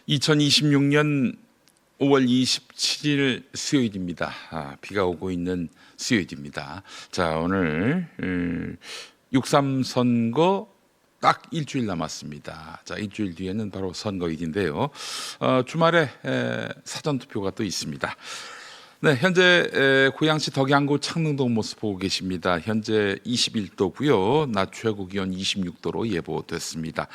2026년 5월 27일 수요일입니다. 비가 오고 있는 수요일입니다. 자, 오늘 6.3 선거 딱 일주일 남았습니다. 자, 일주일 뒤에는 바로 선거일인데요. 주말에 사전투표가 또 있습니다. 네, 현재 고양시 덕양구 창릉동 모습 보고 계십니다. 현재 21도고요. 낮 최고 기온 26도로 예보됐습니다.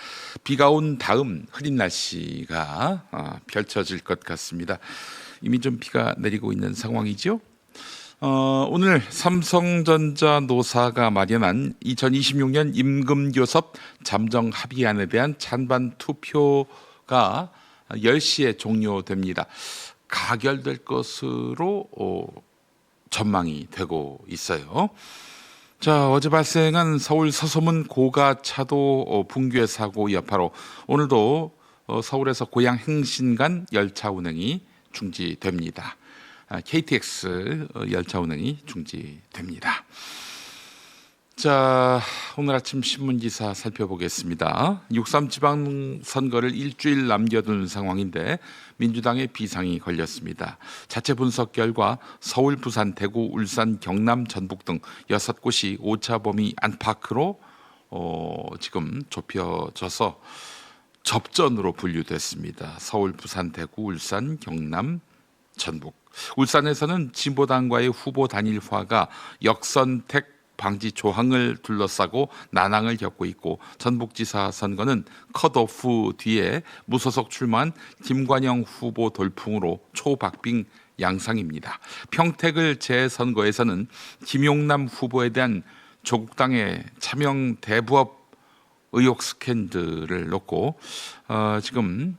비가 온 다음 흐린 날씨가 펼쳐질 것 같습니다. 이미 좀 비가 내리고 있는 상황이죠. 오늘 삼성전자 노사가 마련한 2026년 임금교섭 잠정 합의안에 대한 찬반 투표가 10시에 종료됩니다. 가결될 것으로 전망이 되고 있어요. 자, 어제 발생한 서울 서소문 고가차도 붕괴 사고 여파로 오늘도 서울에서 고양 행신 간 열차 운행이 중지됩니다. KTX 열차 운행이 중지됩니다. 자, 오늘 아침 신문기사 살펴보겠습니다. 6.3 지방선거를 일주일 남겨둔 상황인데 민주당의 비상이 걸렸습니다. 자체 분석 결과 서울, 부산, 대구, 울산, 경남, 전북 등 6곳이 오차범위 안팎으로 지금 좁혀져서 접전으로 분류됐습니다. 서울, 부산, 대구, 울산, 경남, 전북. 울산에서는 진보당과의 후보 단일화가 역선택 방지 조항을 둘러싸고 난항을 겪고 있고, 전북지사 선거는 컷오프 뒤에 무소속 출마한 김관영 후보 돌풍으로 초박빙 양상입니다. 평택을 재선거에서는 김용남 후보에 대한 조국당의 차명 대부업 의혹 스캔들을 놓고 지금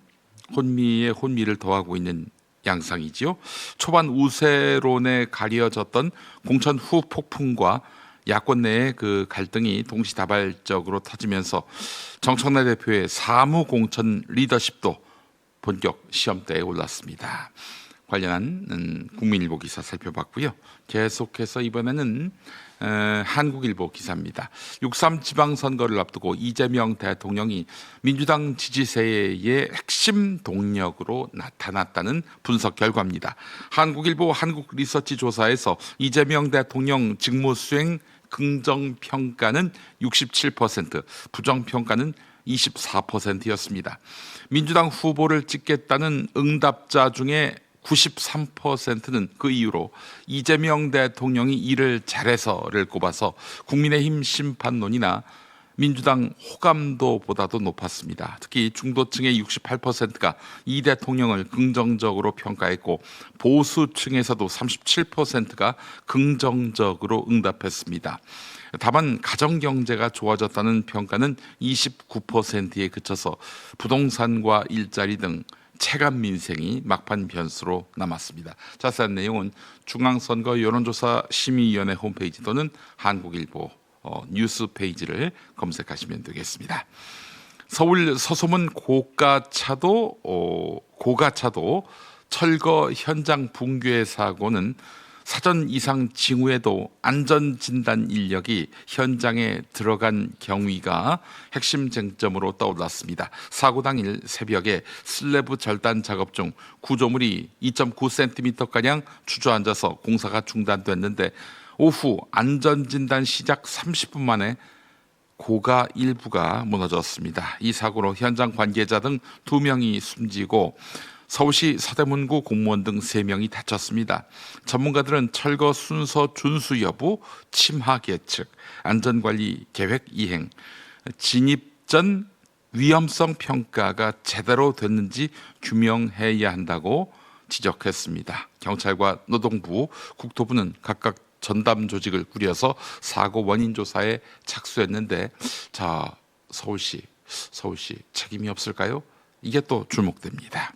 혼미에 혼미를 더하고 있는 양상이지요. 초반 우세론에 가려졌던 공천 후 폭풍과 야권 내의 그 갈등이 동시다발적으로 터지면서 정청래 대표의 사무 공천 리더십도 본격 시험대에 올랐습니다. 관련한 국민일보 기사 살펴봤고요. 계속해서 이번에는 한국일보 기사입니다. 6.3 지방선거를 앞두고 이재명 대통령이 민주당 지지세의 핵심 동력으로 나타났다는 분석 결과입니다. 한국일보 한국리서치 조사에서 이재명 대통령 직무수행 긍정평가는 67%, 부정평가는 24%였습니다. 민주당 후보를 찍겠다는 응답자 중에 93%는 그 이유로 이재명 대통령이 일을 잘해서를 꼽아서 국민의힘 심판론이나 민주당 호감도보다도 높았습니다. 특히 중도층의 68%가 이 대통령을 긍정적으로 평가했고, 보수층에서도 37%가 긍정적으로 응답했습니다. 다만 가정경제가 좋아졌다는 평가는 29%에 그쳐서 부동산과 일자리 등 체감 민생이 막판 변수로 남았습니다. 자세한 내용은 중앙선거 여론조사 심의위원회 홈페이지 또는 한국일보 뉴스 페이지를 검색하시면 되겠습니다. 서울 서소문 고가차도 철거 현장 붕괴 사고는 사전 이상 징후에도 안전진단 인력이 현장에 들어간 경위가 핵심 쟁점으로 떠올랐습니다. 사고 당일 새벽에 슬래브 절단 작업 중 구조물이 2.9cm가량 주저앉아서 공사가 중단됐는데, 오후 안전진단 시작 30분 만에 고가 일부가 무너졌습니다. 이 사고로 현장 관계자 등 2명이 숨지고 서울시 서대문구 공무원 등 3명이 다쳤습니다. 전문가들은 철거 순서 준수 여부, 침하 계측, 안전관리 계획 이행, 진입 전 위험성 평가가 제대로 됐는지 규명해야 한다고 지적했습니다. 경찰과 노동부, 국토부는 각각 전담 조직을 꾸려서 사고 원인 조사에 착수했는데, 자, 서울시 책임이 없을까요? 이게 또 주목됩니다.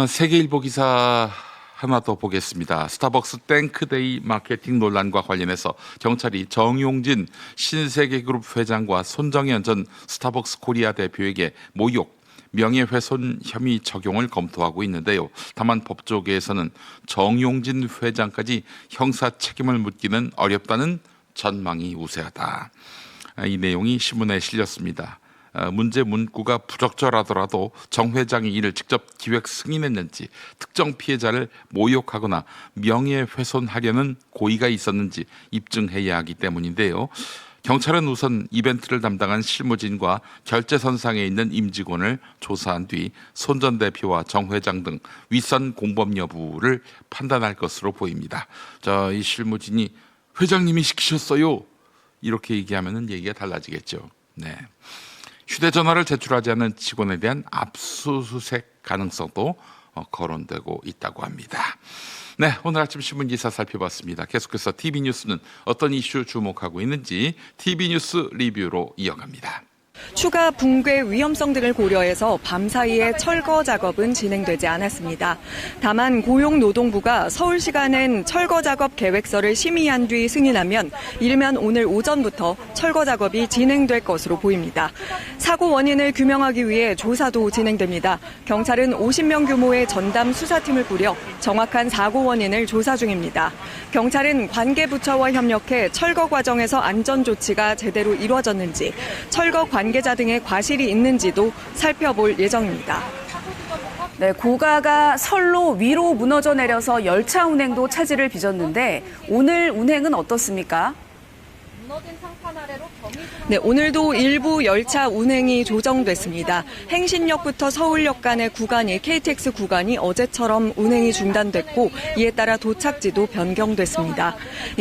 세계일보 기사 하나 더 보겠습니다. 스타벅스 땡크데이 마케팅 논란과 관련해서 경찰이 정용진 신세계그룹 회장과 손정현 전 스타벅스 코리아 대표에게 모욕, 명예훼손 혐의 적용을 검토하고 있는데요. 다만 법조계에서는 정용진 회장까지 형사 책임을 묻기는 어렵다는 전망이 우세하다. 이 내용이 신문에 실렸습니다. 문제 문구가 부적절하더라도 정 회장이 이를 직접 기획 승인했는지, 특정 피해자를 모욕하거나 명예훼손하려는 고의가 있었는지 입증해야 하기 때문인데요. 경찰은 우선 이벤트를 담당한 실무진과 결제선상에 있는 임직원을 조사한 뒤 손 전 대표와 정 회장 등 윗선 공범 여부를 판단할 것으로 보입니다. 이 실무진이 회장님이 시키셨어요, 이렇게 얘기하면 얘기가 달라지겠죠. 네. 휴대전화를 제출하지 않은 직원에 대한 압수수색 가능성도 거론되고 있다고 합니다. 네, 오늘 아침 신문 기사 살펴봤습니다. 계속해서 TV뉴스는 어떤 이슈 주목하고 있는지 TV뉴스 리뷰로 이어갑니다. 추가 붕괴 위험성 등을 고려해서 밤사이에 철거 작업은 진행되지 않았습니다. 다만 고용노동부가 서울시가 낸 철거 작업 계획서를 심의한 뒤 승인하면 이르면 오늘 오전부터 철거 작업이 진행될 것으로 보입니다. 사고 원인을 규명하기 위해 조사도 진행됩니다. 경찰은 50명 규모의 전담 수사팀을 꾸려 정확한 사고 원인을 조사 중입니다. 경찰은 관계부처와 협력해 철거 과정에서 안전조치가 제대로 이루어졌는지, 철거 관계자 등의 과실이 있는지도 살펴볼 예정입니다. 네, 고가가 설로 위로 무너져 내려서 열차 운행도 차질을 빚었는데 오늘 운행은 어떻습니까? 네, 오늘도 일부 열차 운행이 조정됐습니다. 행신역부터 서울역 간의 구간이 KTX 구간이 어제처럼 운행이 중단됐고, 이에 따라 도착지도 변경됐습니다.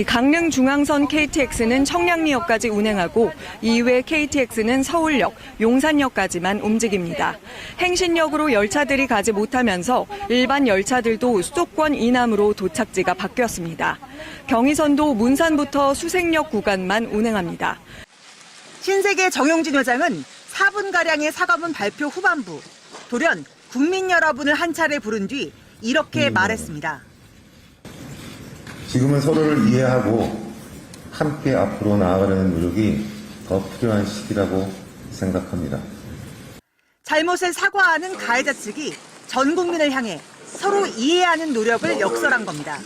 강릉 중앙선 KTX는 청량리역까지 운행하고 이외 KTX는 서울역, 용산역까지만 움직입니다. 행신역으로 열차들이 가지 못하면서 일반 열차들도 수도권 이남으로 도착지가 바뀌었습니다. 경의선도 문산부터 수색역 구간만 운행합니다. 신세계 정용진 회장은 4분가량의 사과문 발표 후반부, 돌연 국민 여러분을 한 차례 부른 뒤 이렇게 말했습니다. 지금은 서로를 이해하고 함께 앞으로 나아가려는 노력이 더 필요한 시기라고 생각합니다. 잘못을 사과하는 가해자 측이 전 국민을 향해 서로 이해하는 노력을 역설한 겁니다.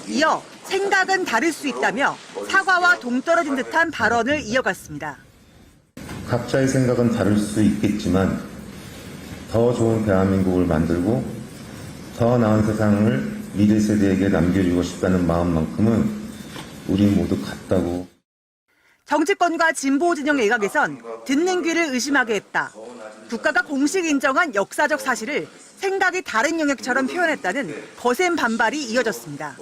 이어 생각은 다를 수 있다며 사과와 동떨어진 듯한 발언을 이어갔습니다. 각자의 생각은 다를 수 있겠지만 더 좋은 대한민국을 만들고 더 나은 세상을 미래 세대에게 남겨주고 싶다는 마음만큼은 우리 모두 같다고. 정치권과 진보 진영 일각에선 듣는 귀를 의심하게 했다. 국가가 공식 인정한 역사적 사실을 생각이 다른 영역처럼 표현했다는 거센 반발이 이어졌습니다.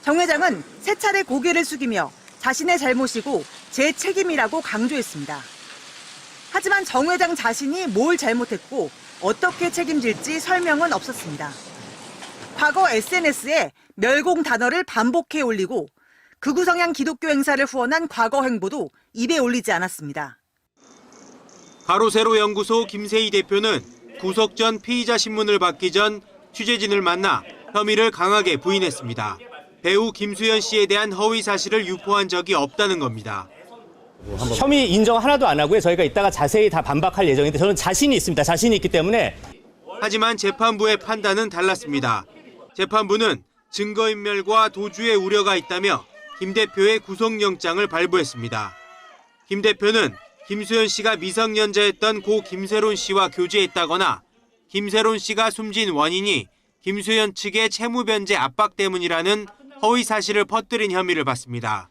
정 회장은 세 차례 고개를 숙이며 자신의 잘못이고 제 책임이라고 강조했습니다. 하지만 정 회장 자신이 뭘 잘못했고 어떻게 책임질지 설명은 없었습니다. 과거 SNS에 멸공 단어를 반복해 올리고 극우 성향 기독교 행사를 후원한 과거 행보도 입에 올리지 않았습니다. 가로세로 연구소 김세희 대표는 구속 전 피의자 신문을 받기 전 취재진을 만나 혐의를 강하게 부인했습니다. 배우 김수현 씨에 대한 허위 사실을 유포한 적이 없다는 겁니다. 혐의 인정 하나도 안 하고요. 저희가 이따가 자세히 다 반박할 예정인데 저는 자신이 있습니다. 자신이 있기 때문에. 하지만 재판부의 판단은 달랐습니다. 재판부는 증거인멸과 도주의 우려가 있다며 김 대표의 구속영장을 발부했습니다. 김 대표는 김수현 씨가 미성년자였던 고 김세론 씨와 교제했다거나 김세론 씨가 숨진 원인이 김수현 측의 채무변제 압박 때문이라는 허위 사실을 퍼뜨린 혐의를 받습니다.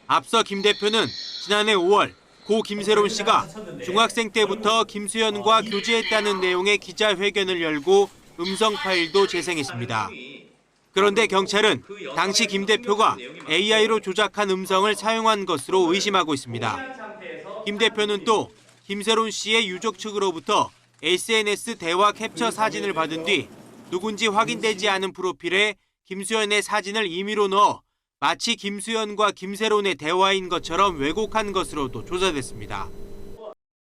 앞서 김 대표는 지난해 5월 고 김세론 씨가 중학생 때부터 김수현과 교제했다는 내용의 기자회견을 열고 음성 파일도 재생했습니다. 그런데 경찰은 당시 김 대표가 AI로 조작한 음성을 사용한 것으로 의심하고 있습니다. 김 대표는 또 김세론 씨의 유족 측으로부터 SNS 대화 캡처 사진을 받은 뒤 누군지 확인되지 않은 프로필에 김수현의 사진을 임의로 넣어 마치 김수현과 김세론의 대화인 것처럼 왜곡한 것으로도 조사됐습니다.